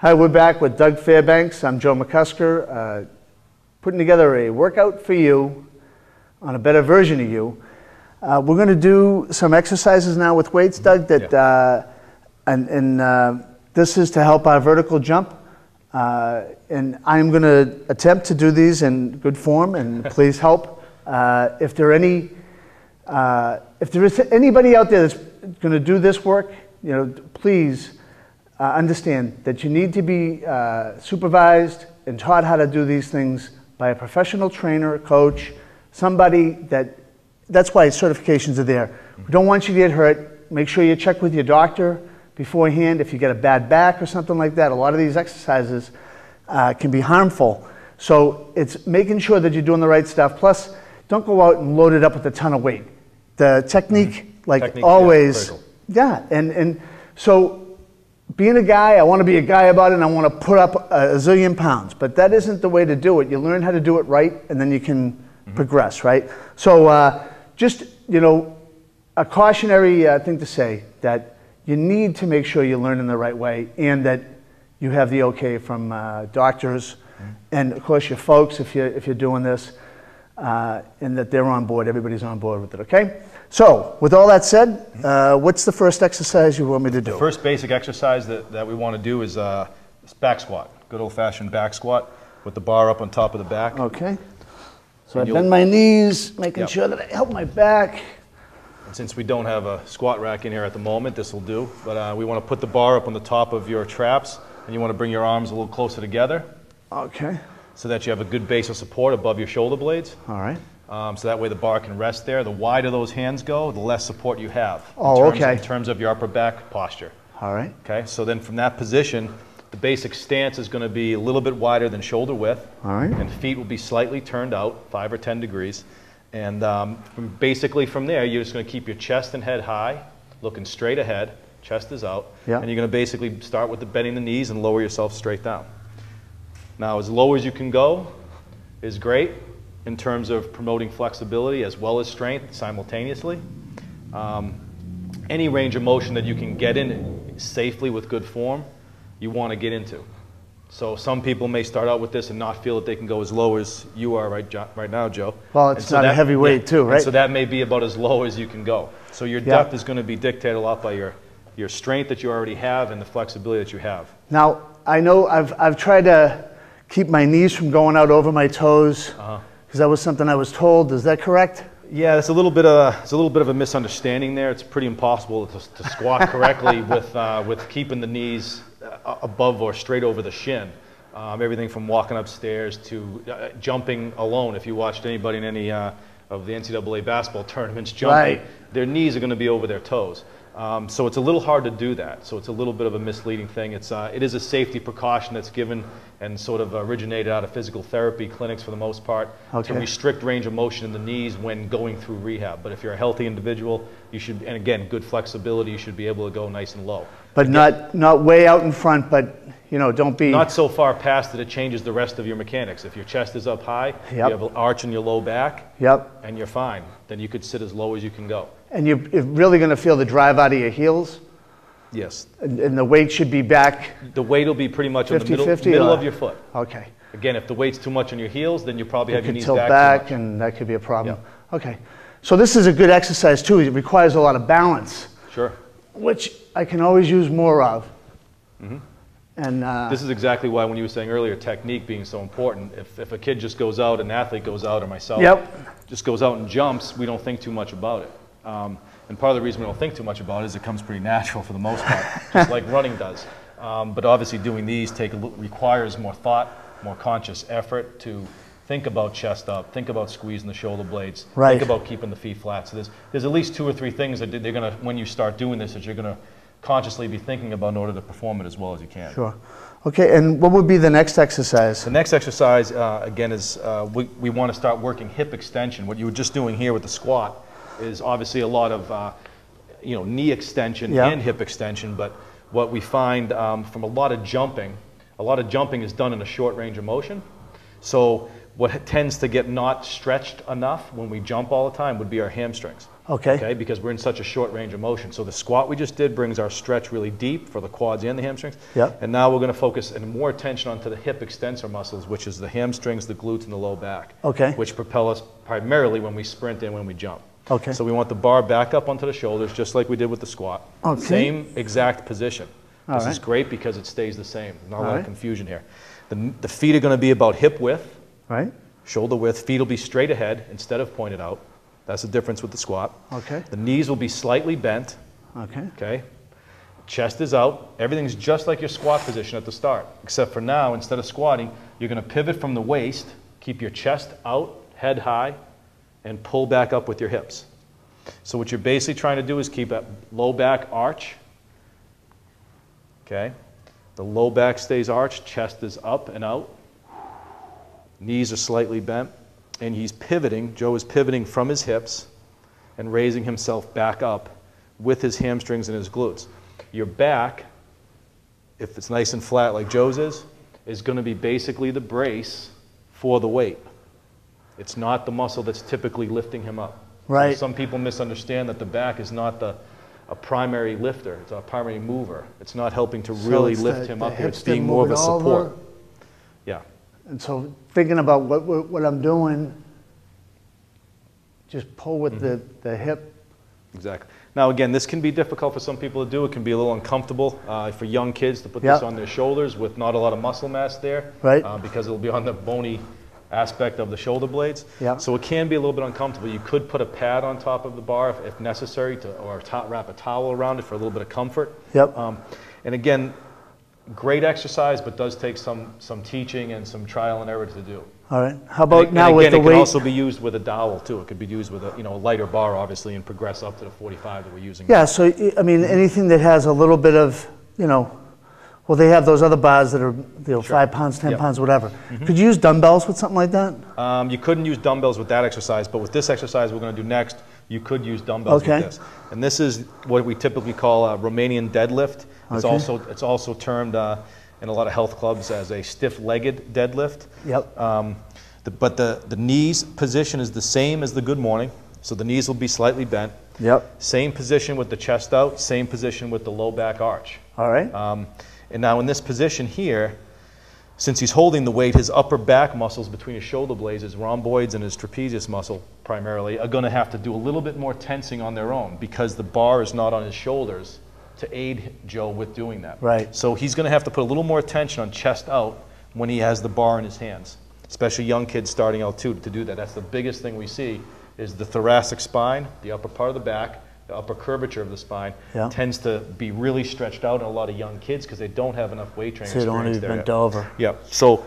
Hi, we're back with Doug Fairbanks. I'm Joe McCusker, putting together a workout for you on a better version of you. We're going to do some exercises now with weights, Doug, that, this is to help our vertical jump. And I'm going to attempt to do these in good form, and please help. If there is anybody out there that's going to do this work, please understand that you need to be supervised and taught how to do these things by a professional trainer, coach, somebody that's why certifications are there. We don't want you to get hurt. Make sure you check with your doctor beforehand if you get a bad back or something like that. A lot of these exercises can be harmful. So it's making sure that you're doing the right stuff. Plus, don't go out and load it up with a ton of weight. The technique, always, and so being a guy, I want to be a guy about it, and I want to put up a zillion pounds, but that isn't the way to do it. You learn how to do it right, and then you can progress, right? So just, a cautionary thing to say, that you need to make sure you learn in the right way, and that you have the okay from doctors, and of course your folks, if you're doing this, and that they're on board, everybody's on board with it, okay? So, with all that said, what's the first exercise you want me to do? The first basic exercise that we want to do is back squat. Good old-fashioned back squat with the bar up on top of the back. Okay. So I bend my knees, making sure that I help my back. And since we don't have a squat rack in here at the moment, this will do. But we want to put the bar up on the top of your traps, and you want to bring your arms a little closer together. Okay. So that you have a good base of support above your shoulder blades. All right. So that way the bar can rest there. The wider those hands go, the less support you have. In terms of your upper back posture. All right. Okay, so then from that position, the basic stance is going to be a little bit wider than shoulder width. All right. And feet will be slightly turned out, 5 or 10 degrees. And basically from there, you're just going to keep your chest and head high, looking straight ahead, chest is out. Yeah. And you're going to basically start with the bending the knees and lower yourself straight down. Now, as low as you can go is great in terms of promoting flexibility as well as strength simultaneously. Any range of motion that you can get in safely with good form, you want to get into. So some people may start out with this and not feel that they can go as low as you are right now, Joe. Well, it's not a heavy weight too, right? And so that may be about as low as you can go. So your depth is going to be dictated a lot by your strength that you already have and the flexibility that you have. Now, I know I've tried to keep my knees from going out over my toes, because that was something I was told. Is that correct? Yeah, it's a little bit of a misunderstanding there. It's pretty impossible to squat correctly with keeping the knees above or straight over the shin. Everything from walking upstairs to jumping alone. If you watched anybody in any of the NCAA basketball tournaments jumping, their knees are going to be over their toes. So it's a little hard to do that. So it's a little bit of a misleading thing. It is a safety precaution that's given and sort of originated out of physical therapy clinics for the most part to restrict range of motion in the knees when going through rehab. But if you're a healthy individual, you should, and again, good flexibility, you should be able to go nice and low. But again, not way out in front, but don't be... Not so far past that it changes the rest of your mechanics. If your chest is up high, you have an arch in your low back, and you're fine, then you could sit as low as you can go. And you're really going to feel the drive out of your heels? Yes. And the weight should be back? The weight will be pretty much in the middle of your foot. Okay. Again, if the weight's too much on your heels, then you probably have your knees back too much. And that could be a problem. Okay. So this is a good exercise too. It requires a lot of balance. Sure. Which I can always use more of. And this is exactly why when you were saying earlier, technique being so important. If a kid just goes out, an athlete goes out, or myself just goes out and jumps, we don't think too much about it. And part of the reason we don't think too much about it is it comes pretty natural for the most part, just like running does. But obviously doing these requires more thought, more conscious effort to think about chest up, think about squeezing the shoulder blades, think about keeping the feet flat. So there's at least 2 or 3 things that they're going to, when you start doing this, that you're going to consciously be thinking about in order to perform it as well as you can. Sure. Okay, and what would be the next exercise? The next exercise, again, is we want to start working hip extension. What you were just doing here with the squat is obviously a lot of knee extension and hip extension, but what we find from a lot of jumping is done in a short range of motion. So what tends to get not stretched enough when we jump all the time would be our hamstrings. Okay. Because we're in such a short range of motion. So the squat we just did brings our stretch really deep for the quads and the hamstrings. Yep. And now we're going to focus and more attention onto the hip extensor muscles, which is the hamstrings, the glutes, and the low back. Okay. Which propel us primarily when we sprint and when we jump. Okay. So we want the bar back up onto the shoulders, just like we did with the squat. Okay. Same exact position. All This is right. great because it stays the same. Not a lot right. of confusion here. The feet are going to be about hip width, Right? shoulder width. Feet will be straight ahead instead of pointed out. That's the difference with the squat. Okay. The knees will be slightly bent. Okay. Okay. Chest is out. Everything's just like your squat position at the start, except for now, instead of squatting, you're going to pivot from the waist, keep your chest out, head high, and pull back up with your hips. So what you're basically trying to do is keep a low back arch. Okay. The low back stays arched, chest is up and out. Knees are slightly bent. And he's pivoting, Joe is pivoting from his hips and raising himself back up with his hamstrings and his glutes. Your back, if it's nice and flat like Joe's is going to be basically the brace for the weight. It's not the muscle that's typically lifting him up. Right. Some people misunderstand that the back is not a primary lifter, it's a primary mover. It's not helping to really lift him up here. It's being more of a support. Yeah. And so thinking about what I'm doing, just pull with the hip. Exactly. Now again, this can be difficult for some people to do. It can be a little uncomfortable for young kids to put this on their shoulders with not a lot of muscle mass there. Right. Because it'll be on the bony aspect of the shoulder blades. Yep. So it can be a little bit uncomfortable. You could put a pad on top of the bar if necessary, or wrap a towel around it for a little bit of comfort. Yep. And again, great exercise, but does take some teaching and some trial and error to do. All right. How about now and with again, the it weight? can also be used with a dowel too. It could be used with a lighter bar, obviously, and progress up to the 45 that we're using. Yeah. So I mean, anything that has a little bit of, well, they have those other bars that are 5 pounds, 10 pounds, whatever. Could you use dumbbells with something like that? You couldn't use dumbbells with that exercise, but with this exercise we're going to do next, you could use dumbbells with this. And this is what we typically call a Romanian deadlift. It's also termed in a lot of health clubs as a stiff-legged deadlift. Yep. But the knees position is the same as the good morning, so the knees will be slightly bent. Yep. Same position with the chest out, same position with the low back arch. All right. And now in this position here, since he's holding the weight, his upper back muscles between his shoulder blades, his rhomboids and his trapezius muscle primarily, are going to have to do a little bit more tensing on their own because the bar is not on his shoulders to aid Joe with doing that. Right. So he's going to have to put a little more attention on chest out when he has the bar in his hands, especially young kids starting out too to do that. That's the biggest thing we see is the thoracic spine, the upper part of the back, the upper curvature of the spine tends to be really stretched out in a lot of young kids because they don't have enough weight training So you don't want to be bent over. Yeah. So